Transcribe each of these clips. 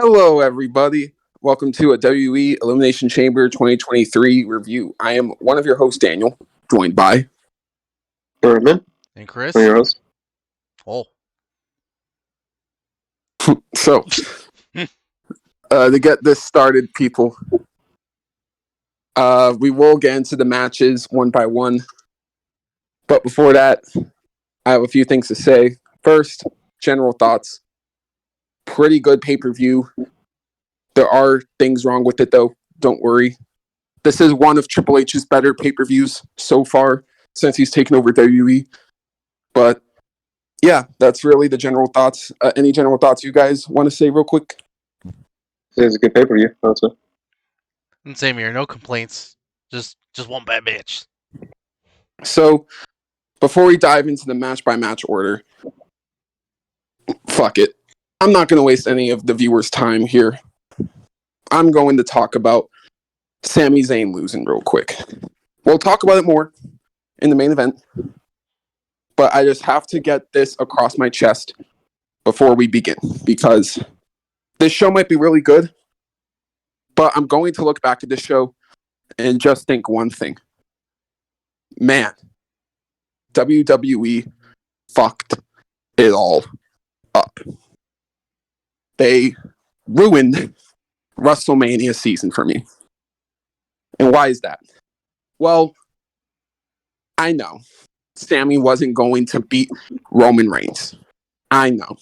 Hello, everybody. Welcome to a WWE Elimination Chamber 2023 review. I am one of your hosts, Daniel, joined by Berman. And Chris? For your host. Oh. So, to get this started, people, we will get into the matches one by one. But before that, I have a few things to say. First, general thoughts. Pretty good pay-per-view. There are things wrong with it, though. Don't worry. This is one of Triple H's better pay-per-views so far since he's taken over WWE. But yeah, that's really the general thoughts. Any general thoughts you guys want to say real quick? It's a good pay-per-view, I would say. And same here, no complaints. Just one bad bitch. So, before we dive into the match-by-match order, fuck it. I'm not going to waste any of the viewers' time here. I'm going to talk about Sami Zayn losing real quick. We'll talk about it more in the main event, but I just have to get this across my chest before we begin, because this show might be really good, but I'm going to look back at this show and just think one thing. Man, WWE fucked it all up. They ruined WrestleMania season for me. And why is that? Well, I know Sami wasn't going to beat Roman Reigns. I know.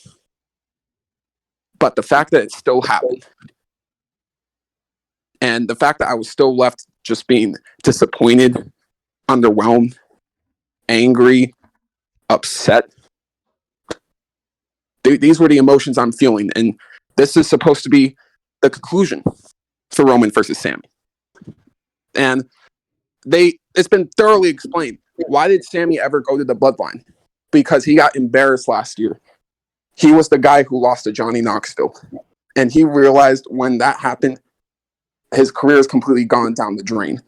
But the fact that it still happened, and the fact that I was still left just being disappointed, underwhelmed, angry, upset, these were the emotions I'm feeling. And this is supposed to be the conclusion for Roman versus Sami. And it's been thoroughly explained. Why did Sami ever go to the Bloodline? Because he got embarrassed last year. He was the guy who lost to Johnny Knoxville. And he realized when that happened, his career has completely gone down the drain.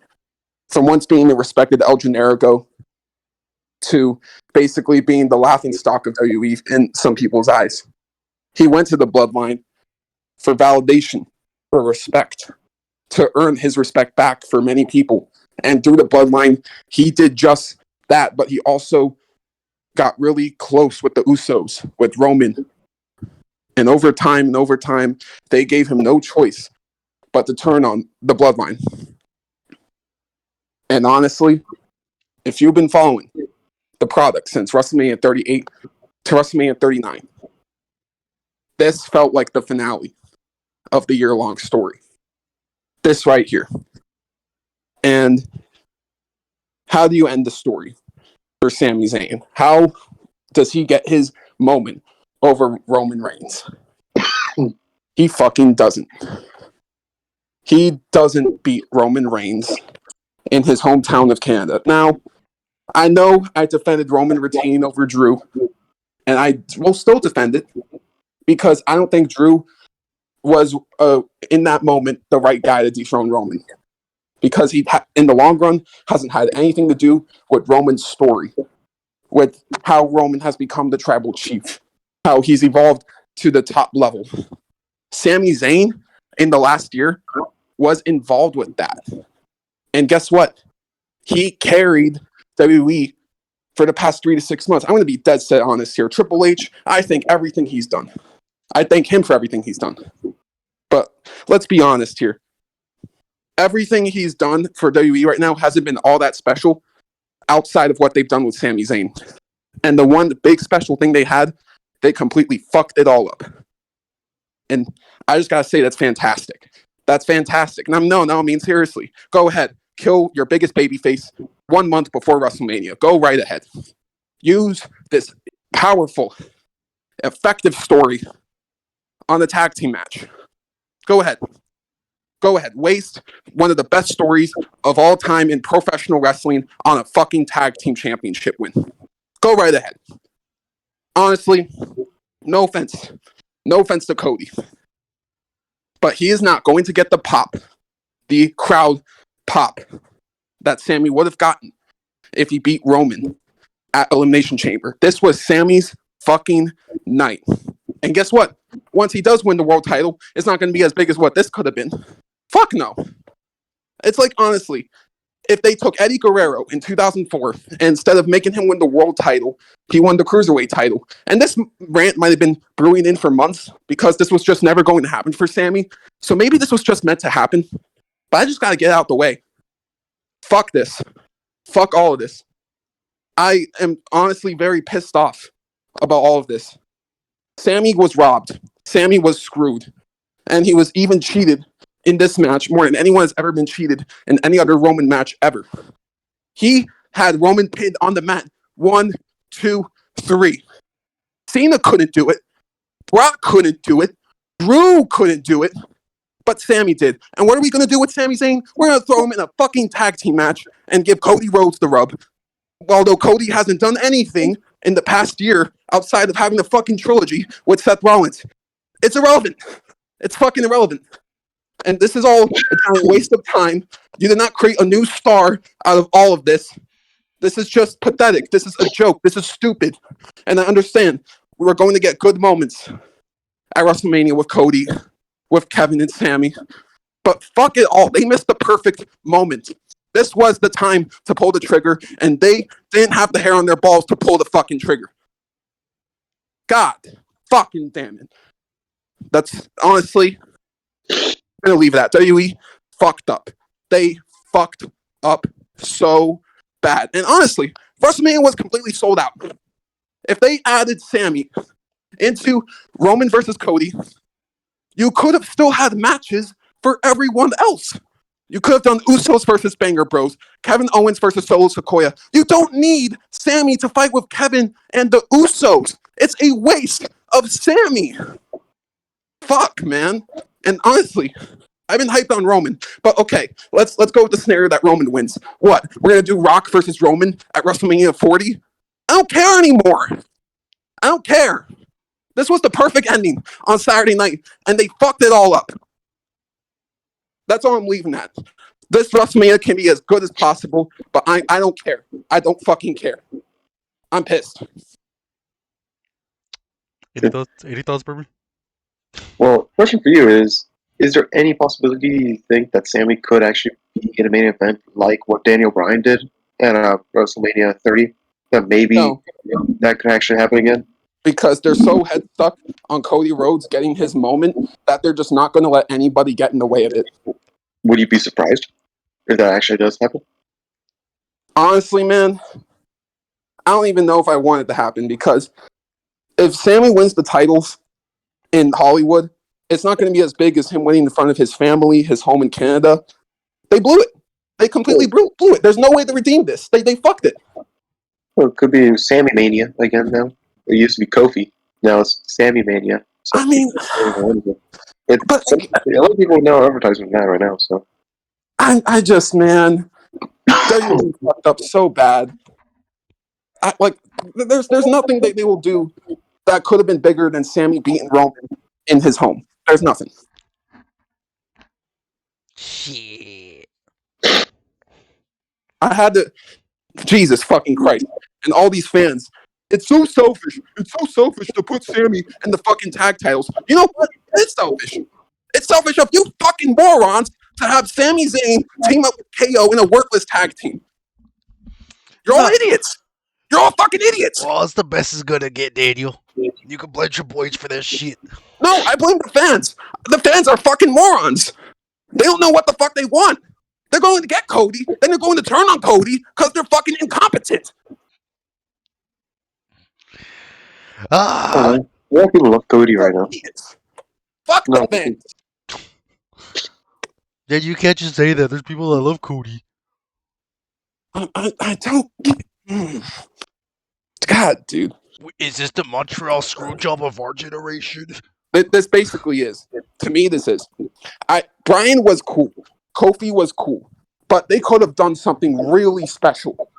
From once being the respected El Generico to basically being the laughingstock of WWE in some people's eyes. He went to the Bloodline for validation, for respect, to earn his respect back for many people. And through the Bloodline, he did just that, but he also got really close with the Usos, with Roman. And over time, they gave him no choice but to turn on the Bloodline. And honestly, if you've been following the product since WrestleMania 38 to WrestleMania 39, this felt like the finale of the year-long story. This right here. And how do you end the story for Sami Zayn? How does he get his moment over Roman Reigns? He fucking doesn't. He doesn't beat Roman Reigns in his hometown of Canada. Now, I know I defended Roman retaining over Drew, and I will still defend it, because I don't think Drew was, in that moment, the right guy to dethrone Roman. Because he, in the long run, hasn't had anything to do with Roman's story, with how Roman has become the tribal chief, how he's evolved to the top level. Sami Zayn, in the last year, was involved with that. And guess what? He carried WWE for the past 3 to 6 months. I'm going to be dead set honest here. Triple H, I thank everything he's done. I thank him for everything he's done. But let's be honest here. Everything he's done for WWE right now hasn't been all that special outside of what they've done with Sami Zayn. And the one big special thing they had, they completely fucked it all up. And I just got to say, that's fantastic. That's fantastic. And no, I mean, seriously, go ahead. Kill your biggest babyface 1 month before WrestleMania. Go right ahead. Use this powerful, effective story on the tag team match. Go ahead. Go ahead. Waste one of the best stories of all time in professional wrestling on a fucking tag team championship win. Go right ahead. Honestly, no offense. No offense to Cody. But he is not going to get the pop, the crowd pop that Sami would have gotten if he beat Roman at Elimination Chamber. This was Sami's fucking night. And guess what? Once he does win the world title, it's not going to be as big as what this could have been. Fuck no. It's like, honestly, if they took Eddie Guerrero in 2004, and instead of making him win the world title, he won the cruiserweight title. And this rant might have been brewing in for months because this was just never going to happen for Sammy. So maybe this was just meant to happen. But I just got to get out the way. Fuck this. Fuck all of this. I am honestly very pissed off about all of this. Sammy was robbed. Sammy was screwed. And he was even cheated in this match more than anyone has ever been cheated in any other Roman match ever. He had Roman pinned on the mat. 1, 2, 3. Cena couldn't do it. Brock couldn't do it. Drew couldn't do it. But Sammy did. And what are we going to do with Sami Zayn? We're going to throw him in a fucking tag team match and give Cody Rhodes the rub. Although Cody hasn't done anything in the past year outside of having a fucking trilogy with Seth Rollins. It's irrelevant. It's fucking irrelevant. And this is all a giant waste of time. You did not create a new star out of all of this. This is just pathetic. This is a joke. This is stupid. And I understand we were going to get good moments at WrestleMania with Cody, with Kevin and Sammy. But fuck it all. They missed the perfect moment. This was the time to pull the trigger, and they didn't have the hair on their balls to pull the fucking trigger. God fucking damn it. That's honestly, I'm going to leave it at WWE fucked up. They fucked up so bad. And honestly, WrestleMania was completely sold out. If they added Sammy into Roman versus Cody, you could have still had matches for everyone else. You could have done Usos versus Banger Bros, Kevin Owens versus Solo Sikoa. You don't need Sammy to fight with Kevin and the Usos. It's a waste of Sammy. Fuck, man. And honestly, I've been hyped on Roman, but okay, let's go with the scenario that Roman wins. What? We're gonna do Rock versus Roman at WrestleMania 40? I don't care anymore. I don't care. This was the perfect ending on Saturday night, and they fucked it all up. That's all I'm leaving at. This WrestleMania can be as good as possible, but I don't care. I don't fucking care. I'm pissed. Any thoughts, Bourbon? Well, question for you is there any possibility you think that Sammy could actually be in a main event like what Daniel Bryan did at WrestleMania 30? That maybe No. That could actually happen again? Because they're so head stuck on Cody Rhodes getting his moment that they're just not going to let anybody get in the way of it. Would you be surprised if that actually does happen? Honestly, man, I don't even know if I want it to happen because if Sammy wins the titles in Hollywood, it's not going to be as big as him winning in front of his family, his home in Canada. They blew it. They completely blew it. There's no way to redeem this. They fucked it. Well, it could be Sammy Mania again now. It used to be Kofi. Now it's Sammy Mania. So I mean, a lot of people know advertising that right now. So I just, man, WWE fucked up so bad. There's nothing that they will do that could have been bigger than Sammy beating Roman in his home. There's nothing. Shit. I had to, Jesus fucking Christ, and all these fans. It's so selfish. It's so selfish to put Sammy in the fucking tag titles. You know what? It's selfish. It's selfish of you fucking morons to have Sami Zayn team up with KO in a worthless tag team. You're all idiots. You're all fucking idiots. Well, it's the best is gonna get, Daniel. You can blame Triple H for that shit. No, I blame the fans. The fans are fucking morons. They don't know what the fuck they want. They're going to get Cody, then they're going to turn on Cody because they're fucking incompetent. Ah, a lot of people love Cody right now. Idiots. Fuck the fans. then you can't just say that. There's people that love Cody. I don't. God, dude. Is this the Montreal Screwjob of our generation? This basically is. To me, this is. Brian was cool. Kofi was cool. But they could have done something really special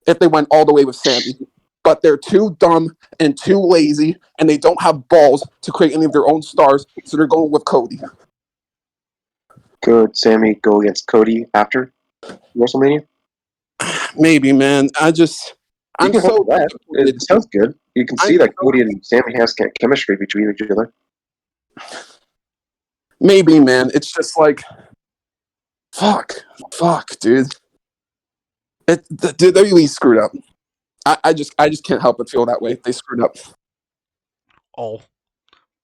if they went all the way with Sammy. But they're too dumb and too lazy, and they don't have balls to create any of their own stars, so they're going with Cody. Could Sammy go against Cody after WrestleMania? Maybe, man. You I'm can so hold that. disappointed. It sounds good. You can see that Cody and Sammy has chemistry between each other. Maybe, man. It's just like, fuck, dude. They really screwed up. I just can't help but feel that way. They screwed up. Oh,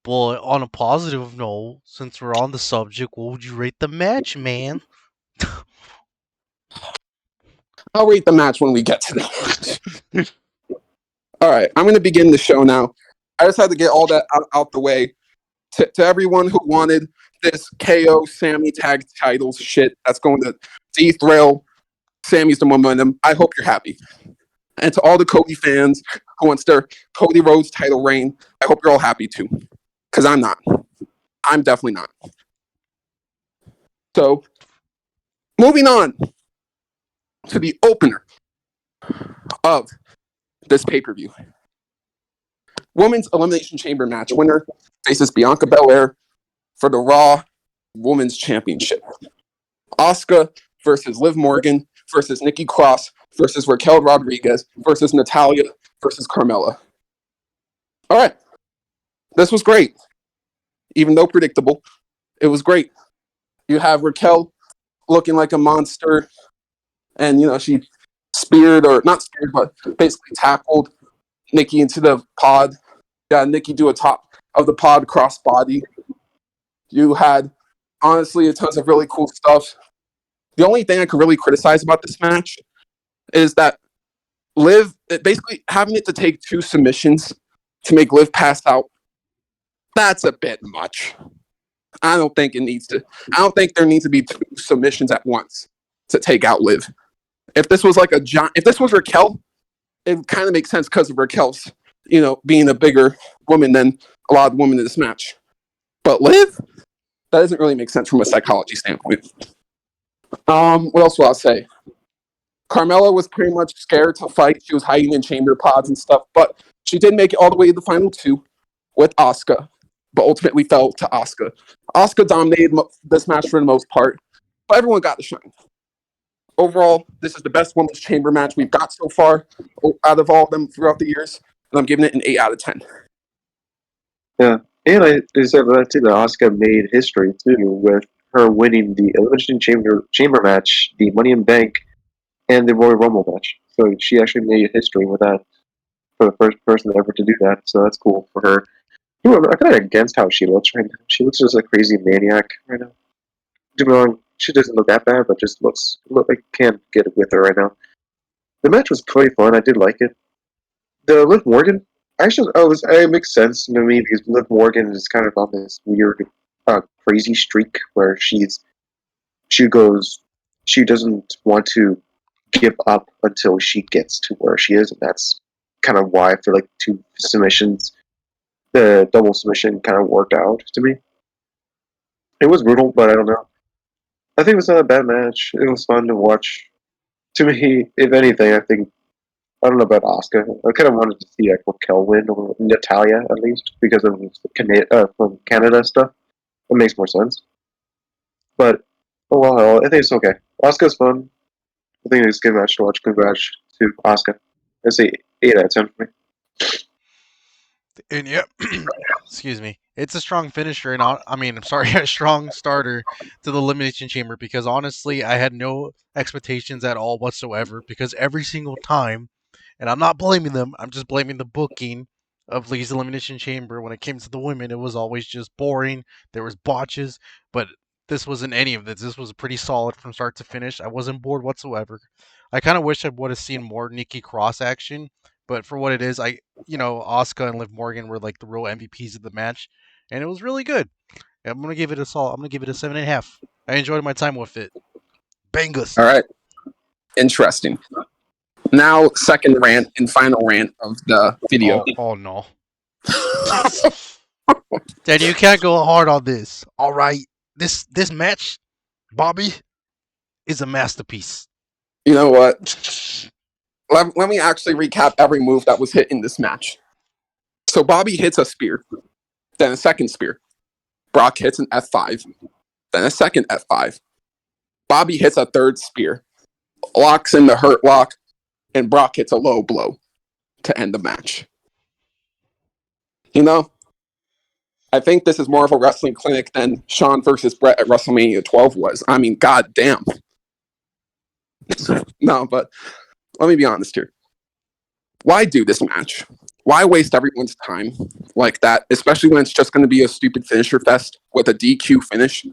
but on a positive note, since we're on the subject, what would you rate the match, man? I'll rate the match when we get to that. All right, I'm going to begin the show now. I just had to get all that out the way. To everyone who wanted this KO Sammy tag titles shit that's going to derail Sammy's the momentum, I hope you're happy. And to all the Cody fans who wants their Cody Rhodes title reign, I hope you're all happy too. Because I'm not. I'm definitely not. So, moving on to the opener of this pay-per-view. Women's Elimination Chamber match winner faces Bianca Belair for the Raw Women's Championship. Asuka versus Liv Morgan versus Nikki Cross versus Raquel Rodriguez versus Natalya versus Carmella. All right. This was great. Even though predictable, it was great. You have Raquel looking like a monster, and, she speared, or not speared, but basically tackled Nikki into the pod. Yeah, Nikki do a top of the pod crossbody. You had, honestly, a tons of really cool stuff. The only thing I could really criticize about this match is that Liv, basically having it to take 2 submissions to make Liv pass out, that's a bit much. I don't think there needs to be 2 submissions at once to take out Liv. If this was if this was Raquel, it kind of makes sense because of Raquel's, being a bigger woman than a lot of women in this match. But Liv, that doesn't really make sense from a psychology standpoint. What else will I say? Carmella was pretty much scared to fight. She was hiding in chamber pods and stuff, but she did make it all the way to the final 2 with Asuka, but ultimately fell to Asuka. Asuka dominated this match for the most part, but everyone got the shine. Overall, this is the best women's chamber match we've got so far out of all of them throughout the years, and I'm giving it an 8 out of 10. Yeah, and I said that too. That Asuka made history too with her winning the Elimination Chamber match, the Money in Bank, and the Royal Rumble match. So she actually made history with that for the first person ever to do that. So that's cool for her. I'm kind of against how she looks right now. She looks just a crazy maniac right now. Don't get me wrong, she doesn't look that bad, but just looks I can't get it with her right now. The match was pretty fun. I did like it. The Liv Morgan, it makes sense to me because Liv Morgan is kind of on this weird, crazy streak where she doesn't want to give up until she gets to where she is, and that's kind of why I feel like 2 submissions, the double submission kind of worked out to me. It was brutal, but I don't know. I think it was not a bad match. It was fun to watch. To me, if anything, I don't know about Asuka. I kind of wanted to see Raquel win or Natalya at least because of from Canada stuff. It makes more sense. But oh well, I think it's okay. Asuka's fun. I think it's a good match to watch. Congrats to Asuka. I say 8 out of 10 for me. And yeah, excuse me. It's a strong finisher, and I'm sorry, a strong starter to the Elimination Chamber because honestly, I had no expectations at all whatsoever because every single time, and I'm not blaming them, I'm just blaming the booking of Lee's Elimination Chamber. When it came to the women, it was always just boring. There was botches, but this wasn't any of this. This was pretty solid from start to finish. I wasn't bored whatsoever. I kind of wish I would have seen more Nikki Cross action, but for what it is, Asuka and Liv Morgan were like the real MVPs of the match, and it was really good. I'm gonna give it a solid. I'm gonna give it a 7.5. I enjoyed my time with it. Bangus. All right. Interesting. Now, second rant and final rant of the video. Oh no. Then you can't go hard on this. All right, this match, Bobby, is a masterpiece. You know what? Let me actually recap every move that was hit in this match. So Bobby hits a spear, then a second spear. Brock hits an F5, then a second F5. Bobby hits a third spear, locks in the hurt lock. and Brock hits a low blow to end the match. You know, I think this is more of a wrestling clinic than Shawn versus Brett at WrestleMania 12 was. I mean, goddamn. No, but let me be honest here. Why do this match? Why waste everyone's time like that, especially when it's just going to be a stupid finisher fest with a DQ finish?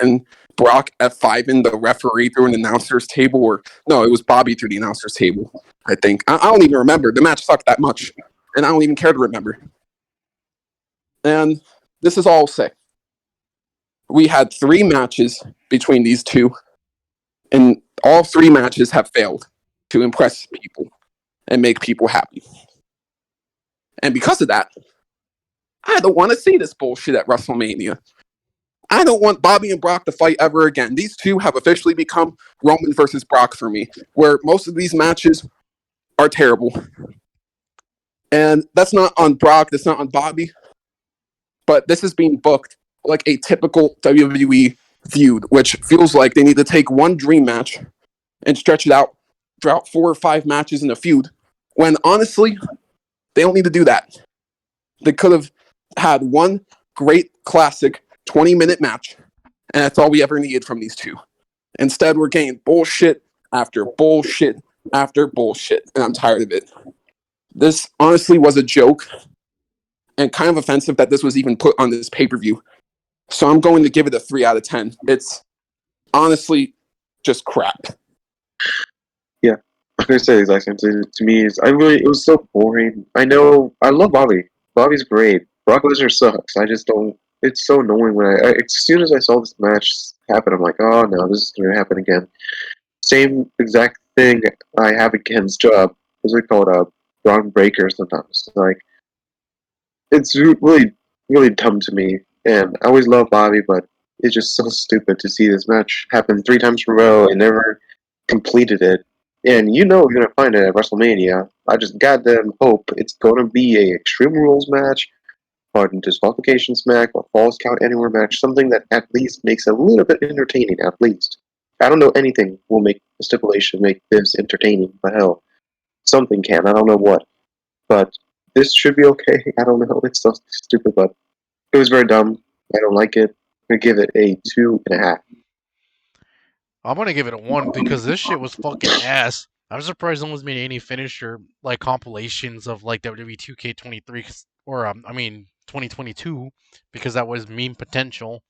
And Brock F5 in the referee through an announcer's table, or no, it was Bobby through the announcer's table, I think. I don't even remember. The match sucked that much, and I don't even care to remember. And this is all I'll say. We had 3 matches between these two, and all 3 matches have failed to impress people and make people happy. And because of that, I don't want to see this bullshit at WrestleMania. I don't want Bobby and Brock to fight ever again. These two have officially become Roman versus Brock for me, where most of these matches are terrible. And that's not on Brock, that's not on Bobby, but this is being booked like a typical WWE feud, which feels like they need to take one dream match and stretch it out throughout 4 or 5 matches in a feud, when honestly, they don't need to do that. They could have had one great classic 20-minute match, and that's all we ever needed from these two. Instead, we're getting bullshit after bullshit after bullshit, and I'm tired of it. This honestly was a joke, and kind of offensive that this was even put on this pay-per-view. So I'm going to give it a 3 out of 10. It's honestly just crap. Yeah, I'm gonna say the exact same thing. To me, it was so boring. I know, I love Bobby. Bobby's great. Brock Lesnar sucks. I just don't. It's so annoying when as soon as I saw this match happen, I'm like, oh no, this is gonna happen again. Same exact thing I have against what's it called, Braun Breaker sometimes. Like, it's really, really dumb to me. And I always love Bobby, but it's just so stupid to see this match happen 3 times in a row and never completed it. And you know you're gonna find it at WrestleMania. I just goddamn hope it's gonna be a Extreme Rules match, or a disqualification match, or Falls Count Anywhere match, something that at least makes it a little bit entertaining. At least I don't know anything will make a stipulation make this entertaining, but hell, something can. I don't know what, but this should be okay. I don't know. It's so stupid, but it was very dumb. I don't like it. I'm gonna give it a 2.5. I'm gonna give it a 1 because this shit was fucking ass. I'm surprised no one's made any finisher like compilations of like WWE 2K23 or I mean 2022 because that was meme potential.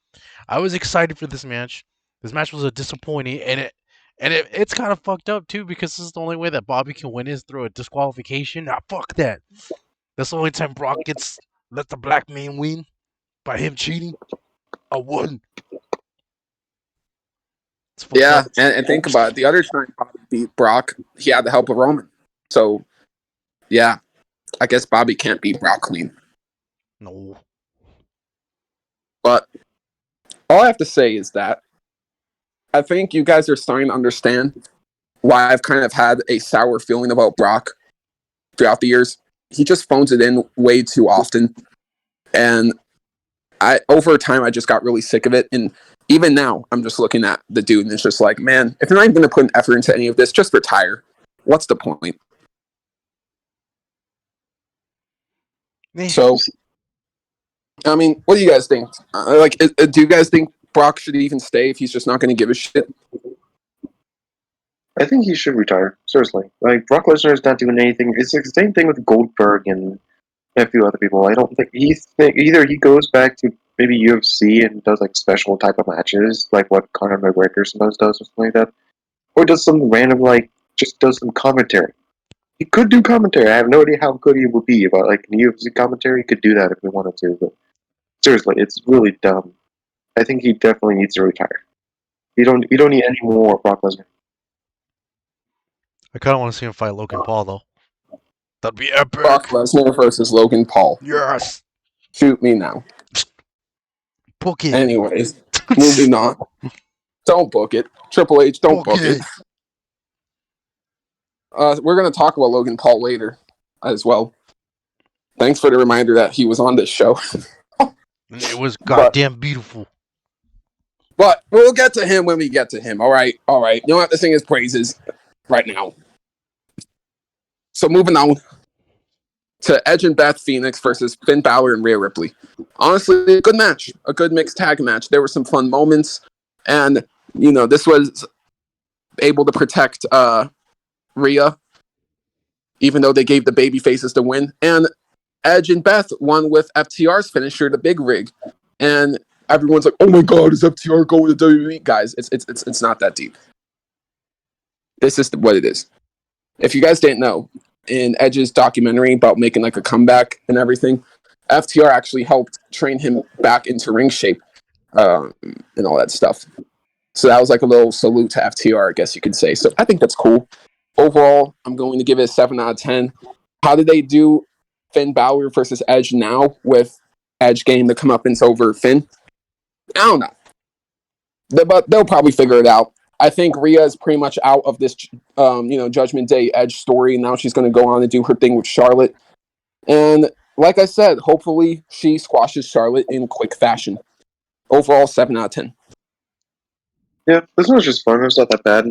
I was excited for this match. This match was a disappointing, and it's kind of fucked up too because this is the only way that Bobby can win is through a disqualification. Nah, fuck that. That's the only time Brock gets let the black man win by him cheating. A 1. It's fucked Yeah, up. and think about it. The other time Bobby beat Brock, he had the help of Roman. So, yeah, I guess Bobby can't beat Brock clean. No. But all I have to say is that I think you guys are starting to understand why I've kind of had a sour feeling about Brock throughout the years. He just phones it in way too often. And over time, I just got really sick of it. And even now, I'm just looking at the dude and it's just like, man, if you're not even going to put an effort into any of this, just retire. What's the point? So, I mean, what do you guys think? Do you guys think Brock should even stay if he's just not going to give a shit? I think he should retire. Seriously, like Brock Lesnar is not doing anything. It's the same thing with Goldberg and a few other people. I don't think either he goes back to maybe UFC and does like special type of matches, like what Conor McGregor sometimes does or something like that, or does some random like just does some commentary. He could do commentary. I have no idea how good he would be, but like UFC commentary, he could do that if he wanted to. But seriously, it's really dumb. I think he definitely needs to retire. You don't need any more Brock Lesnar. I kind of want to see him fight Logan Paul though. That'd be epic. Brock Lesnar versus Logan Paul. Yes. Shoot me now. Book it. Anyways, moving on. Don't book it. Triple H, don't book it. We're going to talk about Logan Paul later as well. Thanks for the reminder that he was on this show. It was goddamn beautiful. But we'll get to him when we get to him. All right. You don't have to sing his praises right now. So moving on to Edge and Beth Phoenix versus Finn Balor and Rhea Ripley. Honestly, a good match, a good mixed tag match. There were some fun moments, and this was able to protect Rhea, even though they gave the baby faces the win. And Edge and Beth won with FTR's finisher, the Big Rig, and everyone's like, "Oh my God, is FTR going to WWE?" Guys, it's not that deep. This is what it is. If you guys didn't know, in Edge's documentary about making like a comeback and everything, FTR actually helped train him back into ring shape and all that stuff. So that was like a little salute to FTR, I guess you could say. So I think that's cool. Overall, I'm going to give it a 7 out of 10. How did they do Finn Balor versus Edge now with Edge getting the comeuppance over Finn? I don't know. But they'll probably figure it out. I think Rhea is pretty much out of this, Judgment Day Edge story. Now she's going to go on and do her thing with Charlotte. And like I said, hopefully she squashes Charlotte in quick fashion. Overall, 7 out of 10. Yeah, this one was just fun. It was not that bad.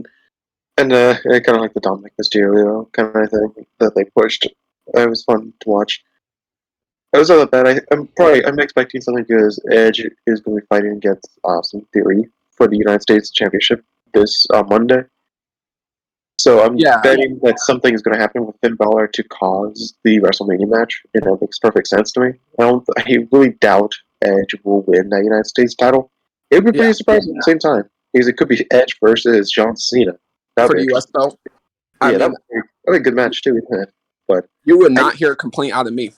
And I kind of like the Dominic Mysterio kind of thing that they pushed. It was fun to watch. It was not that bad. I'm expecting something good as Edge is going to be fighting against Austin Theory for the United States Championship this Monday. So I'm betting that something is going to happen with Finn Balor to cause the WrestleMania match. It makes perfect sense to me. I really doubt Edge will win that United States title. It would be pretty surprising at the same time because it could be Edge versus John Cena. That for the US belt. That would be a good match too, isn't it? But you would not hear a complaint out of me.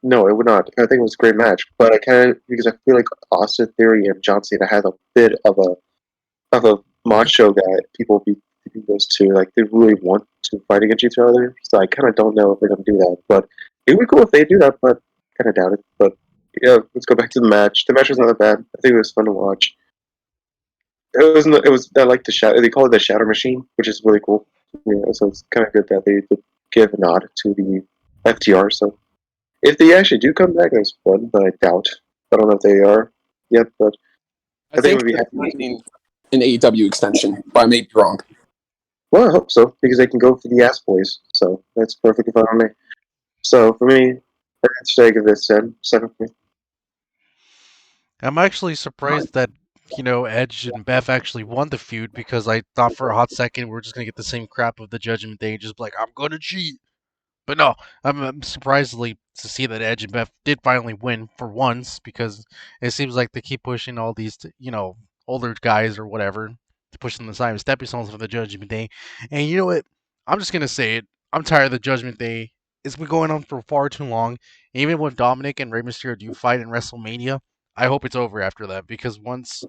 No, it would not. I think it was a great match, but because I feel like Austin Theory and John Cena had a bit of a macho guy. People be thinking those two like they really want to fight against each other. So I kind of don't know if they're gonna do that, but it would be cool if they do that. But kind of doubt it. But yeah, let's go back to the match. The match was not that bad. I think it was fun to watch. It was. I like the shadow. They call it the Shatter Machine, which is really cool. Yeah, so it's kind of good that they give a nod to the FTR. So if they actually do come back, that's fun, but I doubt. I don't know if they are yet, but I think it would be happening an AEW extension, but I may be wrong. Well, I hope so, because they can go for the ass boys, so that's perfectly fine with me. So for me, I'd give this 7. I'm actually surprised that Edge and Beth actually won the feud because I thought for a hot second we are just gonna get the same crap of the Judgment Day, just like I'm gonna cheat. But no, I'm surprisingly to see that Edge and Beth did finally win for once because it seems like they keep pushing all these, older guys or whatever to push them aside as stepping stones for the Judgment Day. And you know what? I'm just gonna say it. I'm tired of the Judgment Day. It's been going on for far too long. Even when Dominic and Rey Mysterio do fight in WrestleMania, I hope it's over after that because once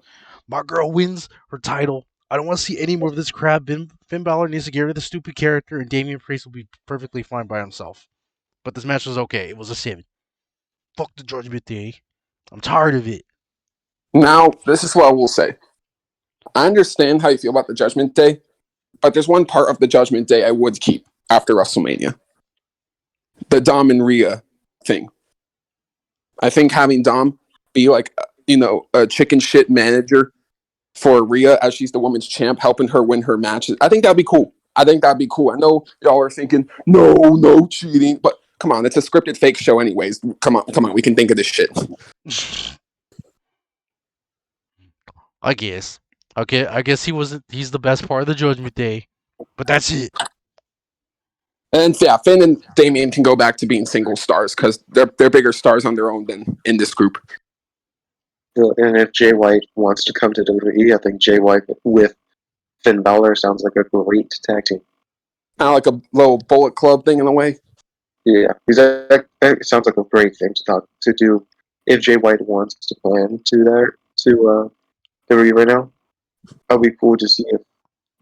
my girl wins her title, I don't want to see any more of this crap. Finn Balor needs to get rid of the stupid character, and Damian Priest will be perfectly fine by himself. But this match was okay. It was a 7. Fuck the Judgment Day. I'm tired of it. Now, this is what I will say. I understand how you feel about the Judgment Day, but there's one part of the Judgment Day I would keep after WrestleMania. The Dom and Rhea thing. I think having Dom be like, a chicken shit manager for Rhea as she's the women's champ, helping her win her matches. I think that'd be cool. I know y'all are thinking, no cheating, but come on, it's a scripted fake show anyways. Come on, we can think of this shit. I guess. Okay, I guess he's the best part of the Judgment Day. But that's it. And yeah, Finn and Damian can go back to being single stars because they're bigger stars on their own than in this group. And if Jay White wants to come to WWE, I think Jay White with Finn Balor sounds like a great tag team. Kind of like a little Bullet Club thing in a way. Yeah, because that sounds like a great thing to do. If Jay White wants to plan to WWE right now, that'd be cool to see if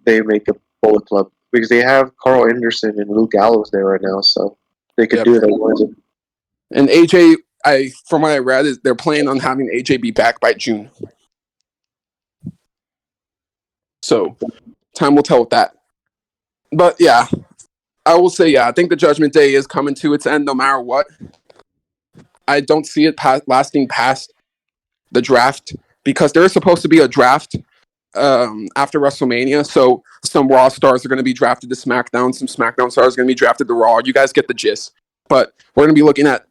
they make a Bullet Club because they have Carl Anderson and Luke Gallows there right now, so they could do that. And AJ, from what I read, is they're planning on having AJ be back by June. So time will tell with that. But yeah, I will say, I think the Judgment Day is coming to its end no matter what. I don't see it lasting past the draft because there is supposed to be a draft after WrestleMania. So some Raw stars are going to be drafted to SmackDown. Some SmackDown stars are going to be drafted to Raw. You guys get the gist. But we're going to be looking at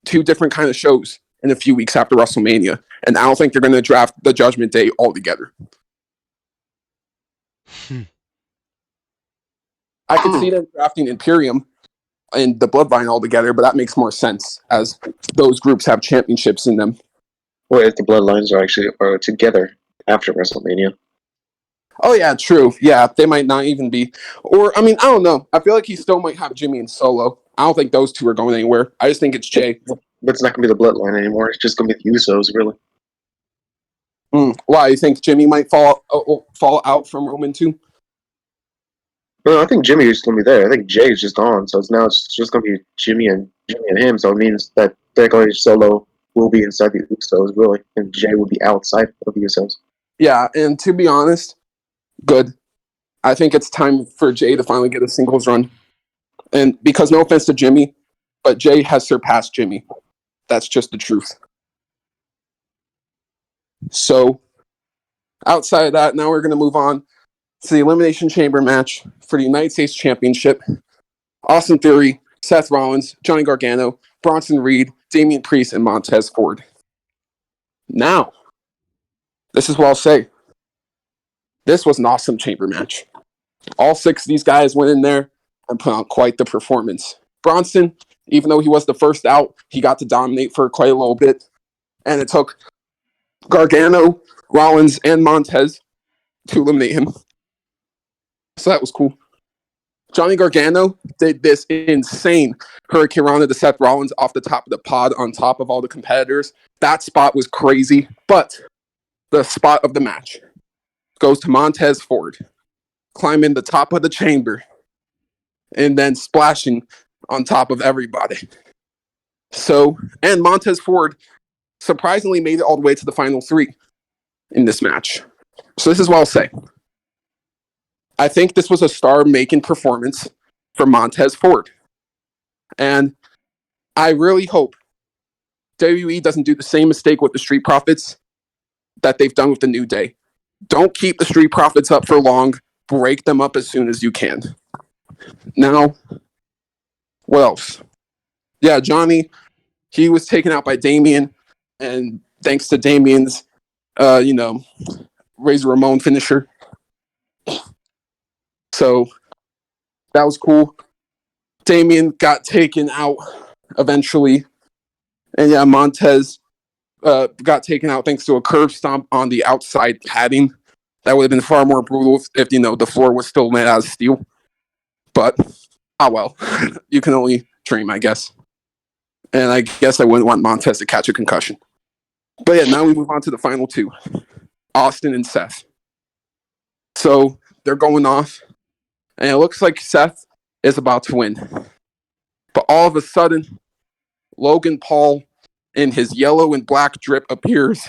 two different kind of shows in a few weeks after WrestleMania. And I don't think they're going to draft the Judgment Day all together. I could see them drafting Imperium and the Bloodline all together, but that makes more sense as those groups have championships in them. Or if the Bloodlines are together after WrestleMania. Oh yeah, true. Yeah, they might not even be. Or I mean, I don't know. I feel like he still might have Jimmy and Solo. I don't think those two are going anywhere. I just think it's Jay. But it's not going to be the Bloodline anymore. It's just going to be the Usos, really. Why? You think Jimmy might fall out from Roman too? No, I think Jimmy is going to be there. I think Jay is just on, so it's just going to be Jimmy and him. So it means that technically Solo will be inside the Usos, really, and Jay will be outside of the Usos. Yeah, and to be honest, good. I think it's time for Jay to finally get a singles run. And because no offense to Jimmy, but Jay has surpassed Jimmy. That's just the truth. So, outside of that, now we're going to move on to the Elimination Chamber match for the United States Championship. Austin Theory, Seth Rollins, Johnny Gargano, Bronson Reed, Damian Priest, and Montez Ford. Now, this is what I'll say. This was an awesome chamber match. All six of these guys went in there and put on quite the performance. Bronson, even though he was the first out, he got to dominate for quite a little bit. And it took Gargano, Rollins, and Montez to eliminate him. So that was cool. Johnny Gargano did this insane Hurricane Rana to Seth Rollins off the top of the pod on top of all the competitors. That spot was crazy. But the spot of the match goes to Montez Ford, climbing the top of the chamber and then splashing on top of everybody. So, and Montez Ford surprisingly made it all the way to the final three in this match. So this is what I'll say. I think this was a star-making performance for Montez Ford. And I really hope WWE doesn't do the same mistake with the Street Profits that they've done with the New Day. Don't keep the Street Profits up for long. Break them up as soon as you can. Now, what else? Yeah, Johnny, he was taken out by Damian, and thanks to Damian's, Razor Ramon finisher. So that was cool. Damian got taken out eventually. And yeah, Montez got taken out thanks to a curb stomp on the outside padding. That would have been far more brutal if the floor was still made out of steel. But, well. You can only dream, I guess. And I guess I wouldn't want Montez to catch a concussion. But yeah, now we move on to the final two. Austin and Seth. So they're going off. And it looks like Seth is about to win. But all of a sudden, Logan Paul in his yellow and black drip appears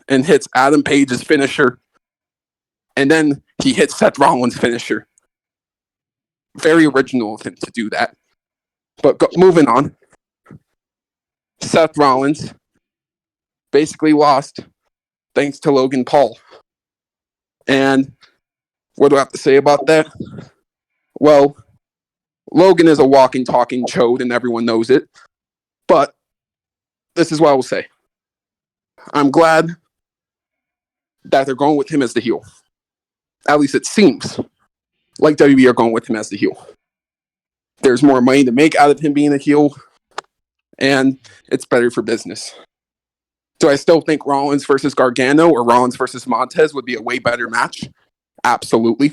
and hits Adam Page's finisher. And then he hits Seth Rollins' finisher. Very original of him to do that. But moving on. Seth Rollins basically lost thanks to Logan Paul. And what do I have to say about that? Well, Logan is a walking, talking chode, and everyone knows it. But this is what I will say. I'm glad that they're going with him as the heel. At least it seems like WWE are going with him as the heel. There's more money to make out of him being a heel, and it's better for business. Do I still think Rollins versus Gargano or Rollins versus Montez would be a way better match? Absolutely.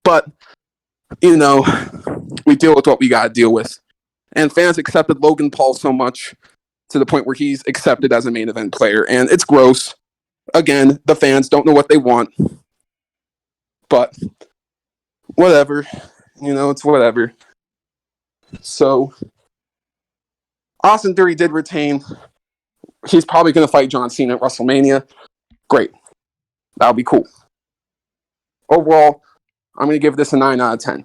But, we deal with what we got to deal with. And fans accepted Logan Paul so much to the point where he's accepted as a main event player. And it's gross. Again, the fans don't know what they want. But whatever. It's whatever. So, Austin Theory did retain. He's probably going to fight John Cena at WrestleMania. Great. That'll be cool. Overall, I'm going to give this a 9 out of 10.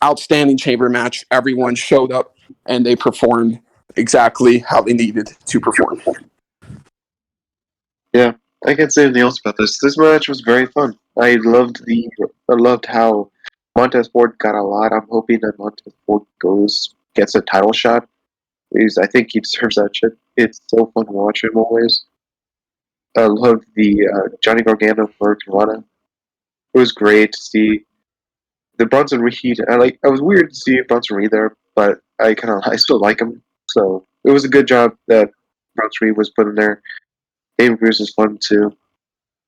Outstanding chamber match. Everyone showed up and they performed exactly how they needed to perform. Yeah, I can't say anything else about this. This match was very fun. I loved how Montez Ford got a lot. I'm hoping that Montez Ford gets a title shot because I think he deserves that shit. It's so fun to watch him always. I love the Johnny Gargano for Hurricane. It was great to see the Bronson Reed. I was weird to see Bronson Reed there, but I still like him. So it was a good job that Bronson Reed was put in there. Dave Bruce is fun too.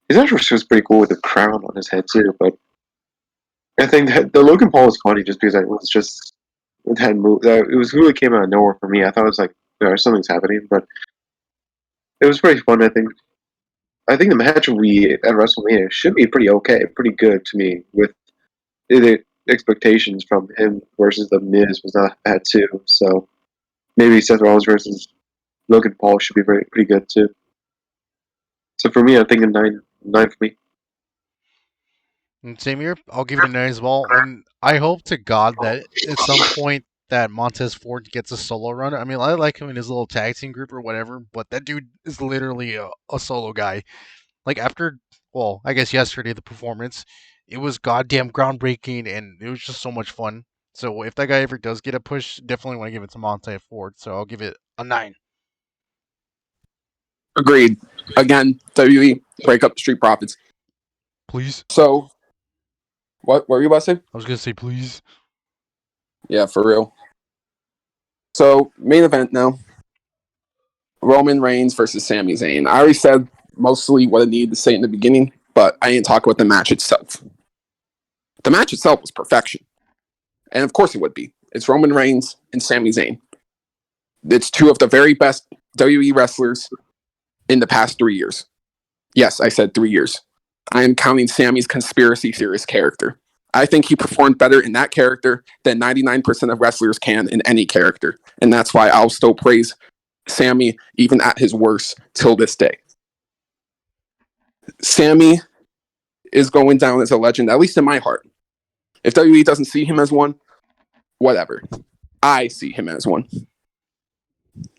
His entrance was pretty cool with the crown on his head too. But I think that the Logan Paul was funny just because it was just it had moved. It was really came out of nowhere for me. I thought it was like something's happening, but it was pretty fun. I think the match we at WrestleMania should be pretty okay, pretty good to me. With the expectations from him versus the Miz was not bad too. So maybe Seth Rollins versus Logan Paul should be pretty good too. So for me, I'm thinking nine for me. And same here. I'll give it a 9 as well. And I hope to God that at some point that Montez Ford gets a solo run. I mean, I like him in his little tag team group or whatever, but that dude is literally a solo guy. Like after, well, I guess yesterday the performance, it was goddamn groundbreaking and it was just so much fun. So if that guy ever does get a push, definitely want to give it to Montez Ford. So I'll give it a 9. Agreed. Again, WWE break up the Street Profits. Please. So, what were you about to say? I was gonna say please. Yeah, for real. So, main event now. Roman Reigns versus Sami Zayn. I already said mostly what I needed to say in the beginning, but I didn't talk about the match itself. The match itself was perfection. And of course it would be. It's Roman Reigns and Sami Zayn. It's two of the very best WWE wrestlers in the past 3 years. Yes, I said 3 years. I am counting Sami's conspiracy theorist character. I think he performed better in that character than 99% of wrestlers can in any character. And that's why I'll still praise Sami even at his worst till this day. Sami is going down as a legend, at least in my heart. If WWE doesn't see him as one, whatever. I see him as one.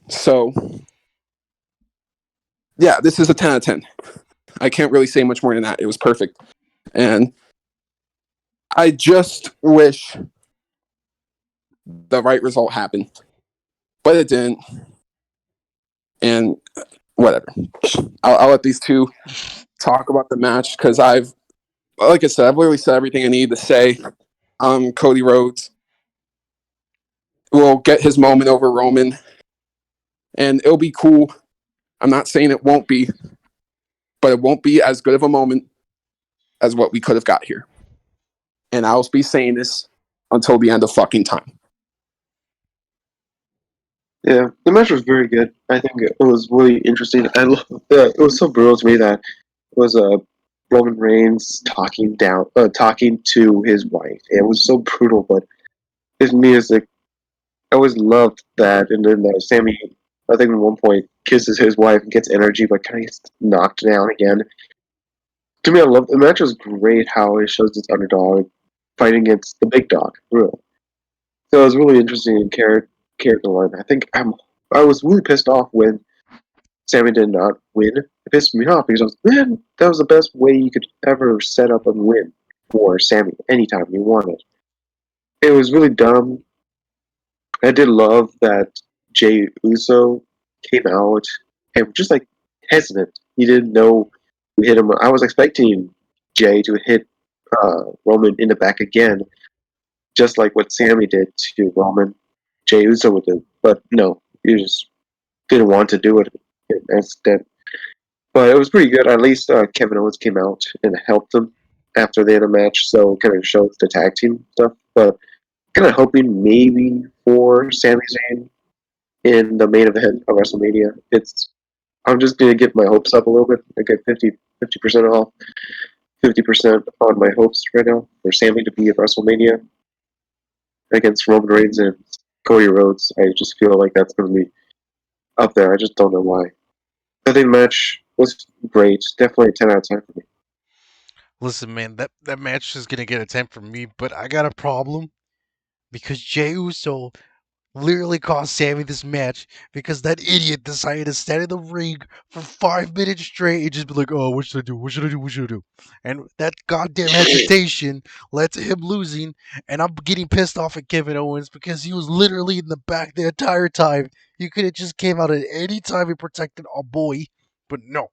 So, yeah, this is a 10 out of 10. I can't really say much more than that. It was perfect. And I just wish the right result happened, but it didn't. And whatever. I'll let these two talk about the match because like I said, I've literally said everything I need to say. Cody Rhodes will get his moment over Roman, and it'll be cool. I'm not saying it won't be, but it won't be as good of a moment as what we could have got here. And I'll be saying this until the end of fucking time. Yeah, the match was very good. I think it was really interesting. It was so brutal to me that it was Roman Reigns talking to his wife. It was so brutal, but his music, I always loved that. And then Sammy, I think at one point, kisses his wife and gets energy, but kind of gets knocked down again. To me, I love the match. Was great how it shows its underdog fighting against the big dog. Real. So it was really interesting in character line. I was really pissed off when Sammy did not win. It pissed me off because I was, man, that was the best way you could ever set up and win for Sammy anytime you wanted. It was really dumb. I did love that Jay Uso came out and just like hesitant. He didn't know who hit him. I was expecting Jay to hit Roman in the back again, just like what Sammy did to Roman. Jay Uso would do, but no, he just didn't want to do it instead. But it was pretty good. At least Kevin Owens came out and helped them after they had a match, so it kind of shows the tag team stuff. But kind of hoping maybe for Sami Zayn in the main event of WrestleMania. I'm just gonna get my hopes up a little bit. I get 50% off, 50% on my hopes right now for Sami to be at WrestleMania against Roman Reigns and Cody Rhodes. I just feel like that's gonna be up there. I just don't know why. I think the match was great. Definitely a 10 out of 10 for me. Listen, man, that match is gonna get a 10 from me, but I got a problem because Jey Uso literally cost Sammy this match because that idiot decided to stand in the ring for 5 minutes straight and just be like, "Oh, what should I do? What should I do? What should I do?" And that goddamn hesitation led to him losing. And I'm getting pissed off at Kevin Owens because he was literally in the back the entire time. You could have just came out at any time and protected our boy, but no.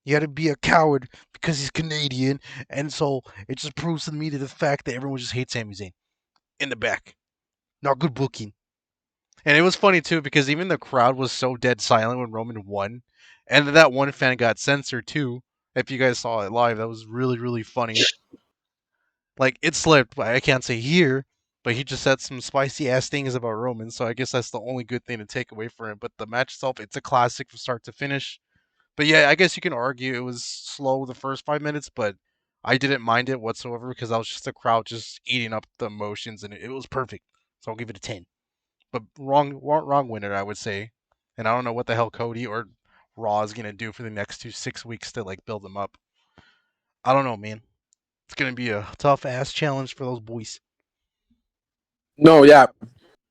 You had to be a coward because he's Canadian, and so it just proves to me to the fact that everyone just hates Sami Zayn in the back. Not good booking. And it was funny too because even the crowd was so dead silent when Roman won, and that one fan got censored too. If you guys saw it live, that was really really funny. Like it slipped, but I can't say here. But he just said some spicy ass things about Roman, so I guess that's the only good thing to take away from it. But the match itself, it's a classic from start to finish. But yeah, I guess you can argue it was slow the first 5 minutes, but I didn't mind it whatsoever because I was just the crowd just eating up the emotions, and it was perfect. So I'll give it a 10. But wrong winner, I would say. And I don't know what the hell Cody or Raw is gonna do for the next 6 weeks to like build them up. I don't know, man. It's gonna be a tough ass challenge for those boys. No, yeah.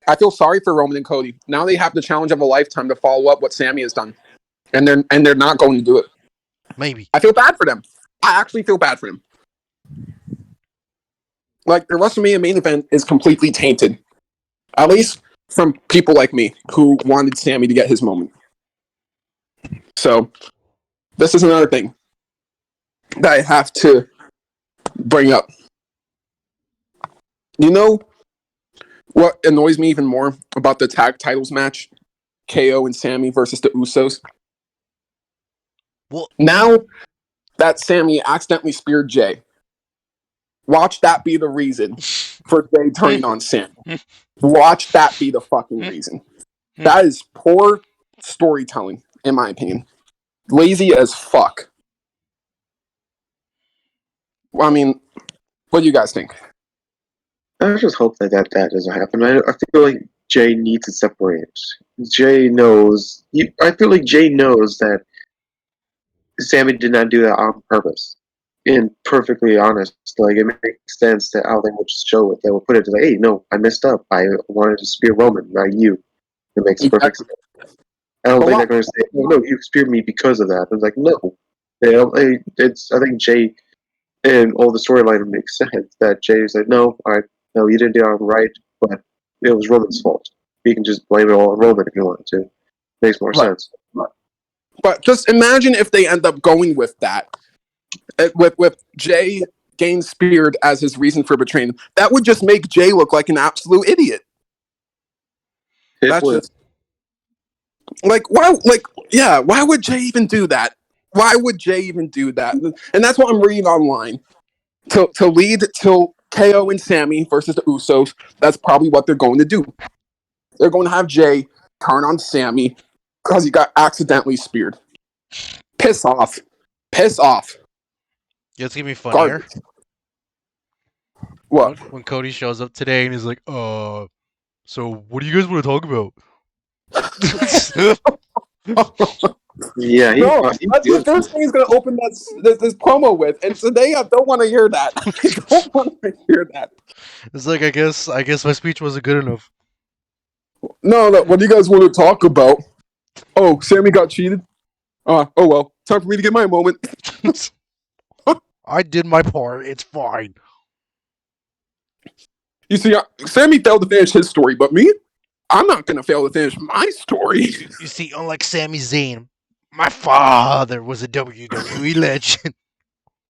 I feel sorry for Roman and Cody. Now they have the challenge of a lifetime to follow up what Sammy has done. And they're not going to do it. Maybe. I feel bad for them. I actually feel bad for them. Like the WrestleMania main event is completely tainted. At least from people like me who wanted Sammy to get his moment. So this is another thing that I have to bring up. You know what annoys me even more about the tag titles match? KO and Sammy versus the Usos. Well, Now that Sammy accidentally speared Jay, watch that be the reason for Jay turning on Sammy. Watch that be the fucking reason. That is poor storytelling, in my opinion. Lazy as fuck. Well, I mean, what do you guys think? I just hope that doesn't happen. I feel like Jay needs to separate. Jay knows. I feel like Jay knows that Sammy did not do that on purpose. And perfectly honest, like it makes sense that how they would show it. They would put it like, "Hey, no, I messed up. I wanted to spear Roman, not you." It makes perfect sense. I don't think they're going to say, "Oh no, you speared me because of that." It's like, no, I think Jay and all the storyline makes sense. That Jay's like, "No, no, you didn't do it right, but it was Roman's fault. You can just blame it all on Roman if you want to." Makes more sense. But just imagine if they end up going with that, with Jay getting speared as his reason for betraying him. That would just make Jay look like an absolute idiot. That's just like why? Like yeah, why would Jay even do that? Why would Jay even do that? And that's what I'm reading online. To lead to KO and Sammy versus the Usos, that's probably what they're going to do. They're going to have Jay turn on Sammy because he got accidentally speared. Piss off. Piss off. Yeah, it's gonna be funnier. Garbage. What? When Cody shows up today and he's like, so what do you guys want to talk about? Yeah, No, that's the first thing he's going to open this promo with, and today I don't want to hear that. I don't want to hear that. It's like I guess my speech wasn't good enough. No, what do you guys want to talk about? Oh, Sammy got cheated? Oh well, time for me to get my moment. I did my part. It's fine. You see, Sammy failed to finish his story, but me, I'm not going to fail to finish my story. You see, unlike Sami Zayn, my father was a WWE legend.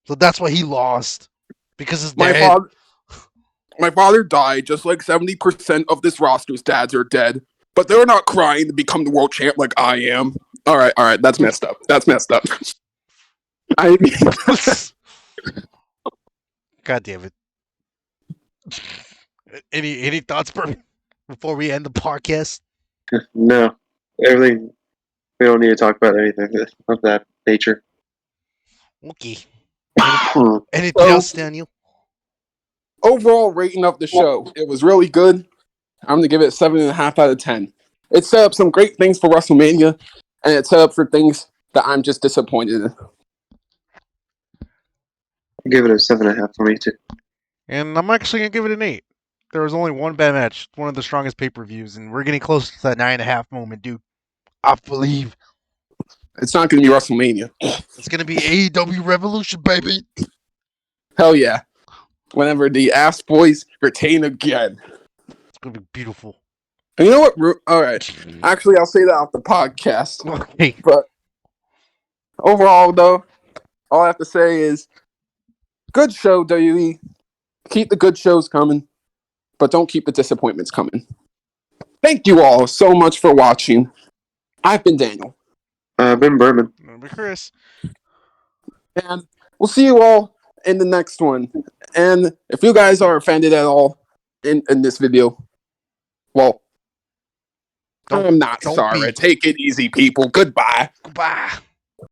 So that's why he lost. Because his dad... My father died, just like 70% of this roster's dads are dead. But they're not crying to become the world champ like I am. All right, that's messed up. That's messed up. I mean... God damn it. Any thoughts before we end the podcast? No. Everything. We don't need to talk about anything of that nature. Okay. Anything else, Daniel? Overall rating of the show, it was really good. I'm going to give it 7.5 out of 10. It set up some great things for WrestleMania, and it set up for things that I'm just disappointed in. I'll give it a 7.5 for me, too. And I'm actually going to give it an 8. There was only one bad match, one of the strongest pay-per-views, and we're getting close to that 9.5 moment, dude. I believe It's not going to be WrestleMania. it's gonna be AEW Revolution, baby. Hell yeah. Whenever the Ass Boys retain again. It's gonna be beautiful. And you know what? All right. Actually, I'll say that off the podcast. Okay. But overall, though, all I have to say is good show, WWE. Keep the good shows coming, but don't keep the disappointments coming. Thank you all so much for watching. I've been Daniel. Ben Berman. Remember Chris. And we'll see you all in the next one. And if you guys are offended at all in this video, well, I'm not sorry. be. Take it easy, people. Goodbye. Goodbye.